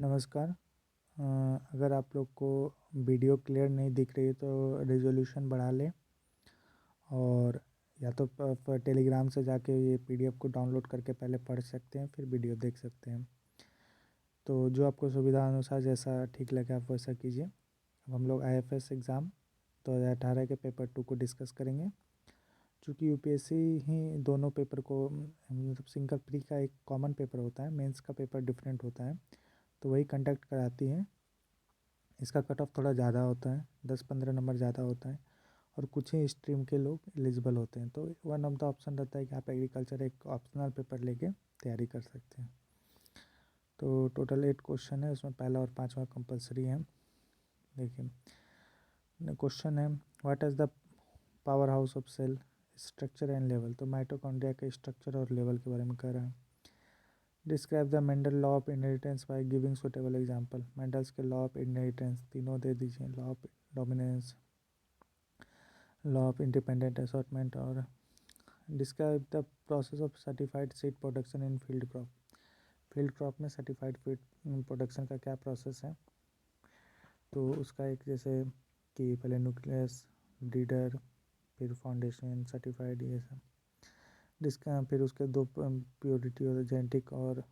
नमस्कार। अगर आप लोग को वीडियो क्लियर नहीं दिख रही है तो रेजोल्यूशन बढ़ा लें और या तो टेलीग्राम से जाके ये पीडीएफ को डाउनलोड करके पहले पढ़ सकते हैं, फिर वीडियो देख सकते हैं। तो जो आपको सुविधा अनुसार जैसा ठीक लगे आप वैसा कीजिए। अब हम लोग आईएफएस एग्ज़ाम 2018 के पेपर 2 को डिस्कस करेंगे। चूँकि यूपीएससी ही दोनों पेपर को मतलब सिंगल प्री का एक कॉमन पेपर होता है, मेंस का पेपर डिफरेंट होता है, तो वही कंडक्ट कराती है। इसका कट ऑफ थोड़ा ज़्यादा होता है, 10-15 नंबर ज़्यादा होता है और कुछ ही स्ट्रीम के लोग एलिजिबल होते हैं। तो वन ऑफ द ऑप्शन रहता है कि आप एग्रीकल्चर एक ऑप्शनल पेपर लेके तैयारी कर सकते हैं। तो टोटल 8 क्वेश्चन है, उसमें पहला और 5वां कंपलसरी है। देखिए क्वेश्चन है, what is the power house of cell, structure and level. तो माइटोकॉन्ड्रिया के स्ट्रक्चर और लेवल के बारे में कह रहा है। Describe the Mendel law of inheritance by giving suitable example. Mendel's के लॉ ऑफ इनहेरिटेंस तीनों दे दीजिए, law of dominance, law of independent assortment और describe the process of certified seed production in field crop. Field crop में certified feed production का क्या process है। तो उसका एक जैसे कि पहले न्यूक्लियस, ब्रीडर, फिर फाउंडेशन, सर्टिफाइड, ये सब जिसका फिर उसके दो प्योरिटी और जेनेटिक और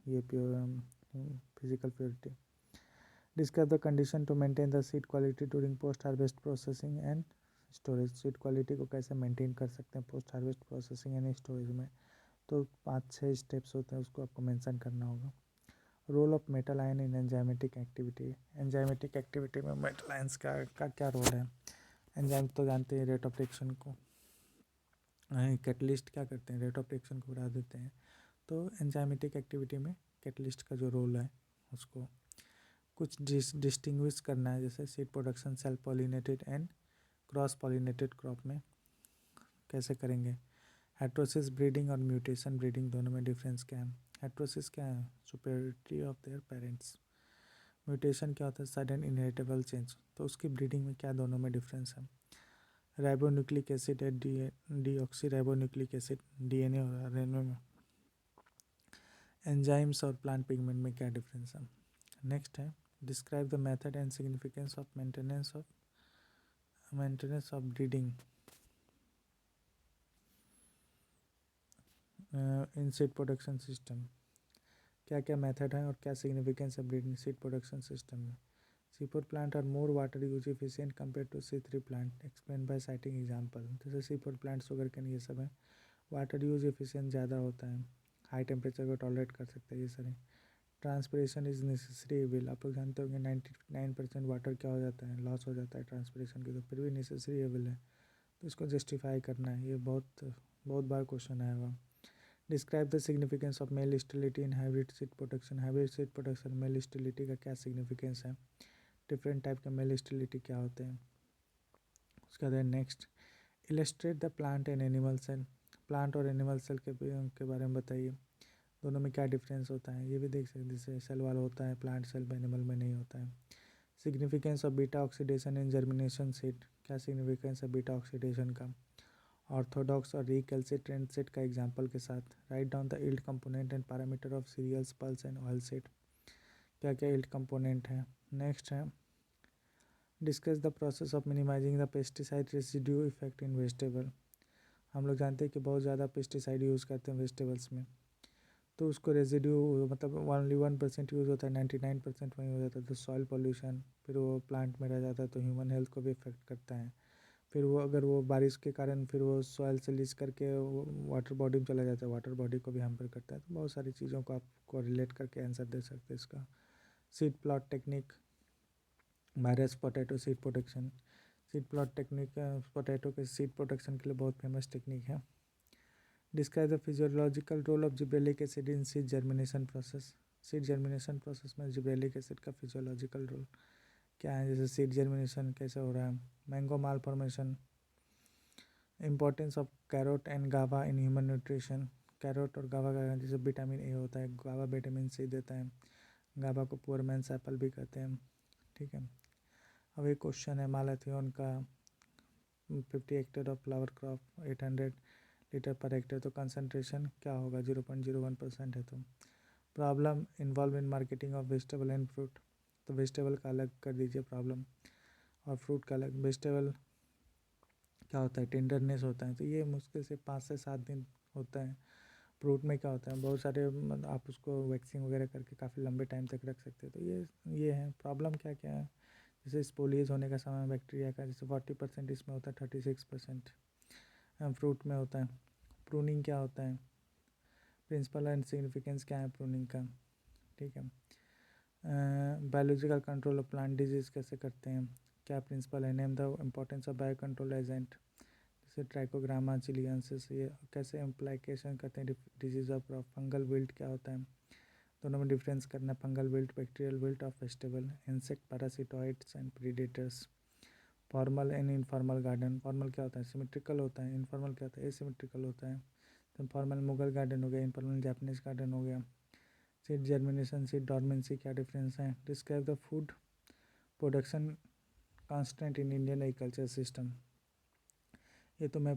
ये physical purity. Describe the condition to maintain the seed quality during post harvest processing and storage. Seed quality को कैसे मेंटेन कर सकते हैं post harvest processing and storage में। तो 5-6 स्टेप्स होते हैं, उसको आपको मेंशन करना होगा। Role of metal ion in enzymatic activity. Enzymatic activity में मेटल आयंस का क्या रोल है। एंजाइम तो जानते हैं रेट ऑफ रिएक्शन को, कैटलिस्ट क्या करते हैं, रेट ऑफ रिएक्शन को बढ़ा देते हैं। तो एंजाइमेटिक एक्टिविटी में कैटलिस्ट का जो रोल है उसको कुछ डिस्टिंग्विश करना है, जैसे seed production self pollinated and cross pollinated crop में कैसे करेंगे। हेट्रोसिस ब्रीडिंग और म्यूटेशन ब्रीडिंग दोनों में डिफरेंस क्या है। हेट्रोसिस क्या है, superiority of their parents. Mutation क्या होता है, सडन इनहेरिटेबल चेंज। तो उसकी ब्रीडिंग में क्या दोनों में डिफरेंस है। राइबोन्यूक्लिक एसिड है, डीऑक्सी राइबोन्यूक्लिक एसिड डीएनए और आरएनए में। एंजाइम्स और प्लांट पिगमेंट में क्या डिफरेंस है। नेक्स्ट है, describe the method and significance of maintenance of breeding in seed production system. क्या क्या मेथड है और क्या सिग्निफिकेंस है ब्रीडिंग सीड प्रोडक्शन सिस्टम में। C4 plant are more water use efficient compare to C3 plant, explain by citing example. जैसे C4 plant sugar cane ये सब है, वाटर यूज एफिशिएंट ज़्यादा होता है, हाई टेम्परेचर को टॉलरेट कर सकते हैं ये सारे। Transpiration is necessary evil. आप लोग जानते होंगे 99% वाटर क्या हो जाता है, लॉस हो जाता है ट्रांसपिरेशन की, तो फिर भी नेसेसरी एविल है, तो इसको जस्टिफाई करना है। ये बहुत बहुत बार क्वेश्चन आया हुआ। Describe the significance of male sterility in hybrid seed production. Hybrid seed production male sterility का क्या सिग्निफिकेंस है, डिफरेंट टाइप के मेल स्टेरिलिटी क्या होते हैं। उसके बाद next, illustrate the plant and animal cell. Plant और एनिमल सेल के बारे में बताइए, दोनों में क्या डिफरेंस होता है। ये भी देख सकते, जैसे सेल वाला होता है प्लांट सेल में, एनिमल में नहीं होता है। Significance of beta oxidation in germination seed. क्या सिग्निफिकेंस है बीटा ऑक्सीडेशन का। ऑर्थोडॉक्स और रिकैल्सिट्रेंट सेट का एग्जांपल के साथ write down the yield component and parameter of cereals, pulse and oil seed. क्या क्या यील्ड कंपोनेंट है। नेक्स्ट है, discuss the process of minimising the pesticide residue effect in vegetable. हम लोग जानते हैं कि बहुत ज़्यादा पेस्टिसाइड यूज़ करते हैं वेजिटेबल्स में, तो उसको रेजिड्यू मतलब ओनली 1% यूज़ होता है, 99% वहीं हो जाता है, तो सॉइल पॉल्यूशन, फिर वो प्लांट में रह जाता है तो ह्यूमन हेल्थ को भी इफेक्ट करता है। फिर वो अगर वो बारिश के कारण फिर वो सॉइल से लीच करके वाटर बॉडी में चला जाता है, वाटर बॉडी को भी हैम्पर करता है। तो बहुत सारी चीज़ों को आपको रिलेट करके आंसर दे सकते हैं इसका। Seed plot technique, virus potato seed protection. Seed plot technique potato के सीड प्रोटेक्शन के लिए बहुत फेमस टेक्निक है। Describe the physiological role of gibberellic acid in seed germination process. सीड जर्मिनेशन प्रोसेस में जिब्रेलिक एसिड का फिजियोलॉजिकल रोल क्या है, जैसे सीड जर्मिनेशन कैसे हो रहा है। Mango malformation, importance of carrot and guava in human nutrition. Carrot और गावा का जैसे विटामिन ए होता है, गावा विटामिन सी देता है, गावा को पुअर मैन्स एप्पल भी कहते हैं। ठीक है, अब एक क्वेश्चन है, मालाथियन का 50 hectare of flower crop 800 litre per hectare, तो कंसनट्रेशन क्या होगा, 0.01% है। तो problem involve in marketing of vegetable and fruit, तो वेजिटेबल का अलग कर दीजिए प्रॉब्लम और फ्रूट का अलग। वेजिटेबल क्या होता है, टेंडरनेस होता है, तो ये मुश्किल से 5 से 7 दिन होता है। फ्रूट में क्या होता है, बहुत सारे आप उसको वैक्सिंग वगैरह करके काफ़ी लंबे टाइम तक रख सकते हैं। तो ये है प्रॉब्लम। क्या क्या है, जैसे स्पोलियज होने का समय बैक्टीरिया का, जैसे 40% इसमें होता है, 36% फ्रूट में होता है। प्रूनिंग क्या होता है, प्रिंसिपल एंड सिग्निफिकेंस क्या है प्रूनिंग का, ठीक है। Biological control of plant disease कैसे करते हैं, क्या प्रिंसिपल है। Name the importance of bio control agent, जैसे ट्राइकोग्रामा चिलियंसिस, ये कैसे इम्प्लाइकेशन करते हैं। डिजीज ऑफ फंगल विल्ट क्या होता है, दोनों में डिफरेंस करना। Fungal wilt, bacterial wilt of vegetable, insect, parasitoids and predators. Formal and informal garden, formal क्या होता है, सिमेट्रिकल होता है। इनफॉर्मल क्या होता है, एसिमेट्रिकल होता है। तो फॉर्मल मुगल गार्डन हो गया, इनफॉर्मल जापानीज गार्डन हो गया। सीड जर्मिनेशन, सीड डॉर्मेंसी, क्या डिफरेंस है। Describe the food production constant in Indian agriculture system, ये तो मैं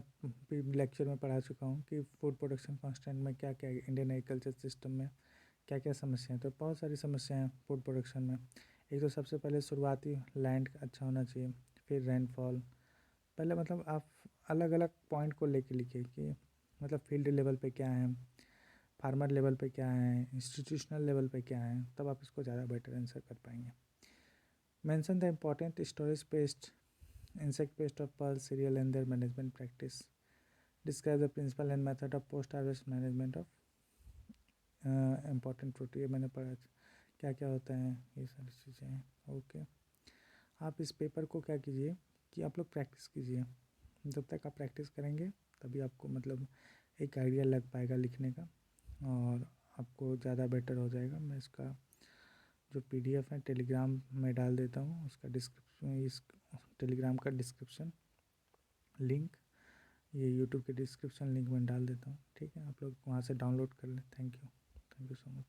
लेक्चर में पढ़ा चुका हूँ कि फूड प्रोडक्शन कांस्टेंट में क्या क्या है, इंडियन एग्रीकल्चर सिस्टम में क्या क्या समस्याएं। तो बहुत सारी समस्याएं हैं फूड प्रोडक्शन में। एक तो सबसे पहले शुरुआती लैंड अच्छा होना चाहिए, फिर रेनफॉल। पहले मतलब आप अलग अलग पॉइंट को लेके लिखिए कि मतलब फील्ड लेवल पे क्या है, फार्मर लेवल पे क्या है, इंस्टीट्यूशनल लेवल पे क्या है, तब आप इसको ज़्यादा बेटर आंसर कर पाएंगे। Mention the important storage paste, insect pest of pearl cereal and their management practice. Describe the principle and method of post harvest management of important fruit, ये मैंने पढ़ा क्या क्या होता है, ये सारी चीज़ें हैं। ओके, आप इस पेपर को क्या कीजिए कि आप लोग प्रैक्टिस कीजिए। जब तक आप प्रैक्टिस करेंगे तभी आपको मतलब एक आइडिया लग पाएगा लिखने का और आपको ज़्यादा बेटर हो जाएगा। मैं इसका जो पीडीएफ है टेलीग्राम में डाल देता हूँ, उसका डिस्क्रिप्शन, इस टेलीग्राम का डिस्क्रिप्शन लिंक ये यूट्यूब के डिस्क्रिप्शन लिंक में डाल देता हूँ, ठीक है। आप लोग वहाँ से डाउनलोड कर लें। Thank you so much.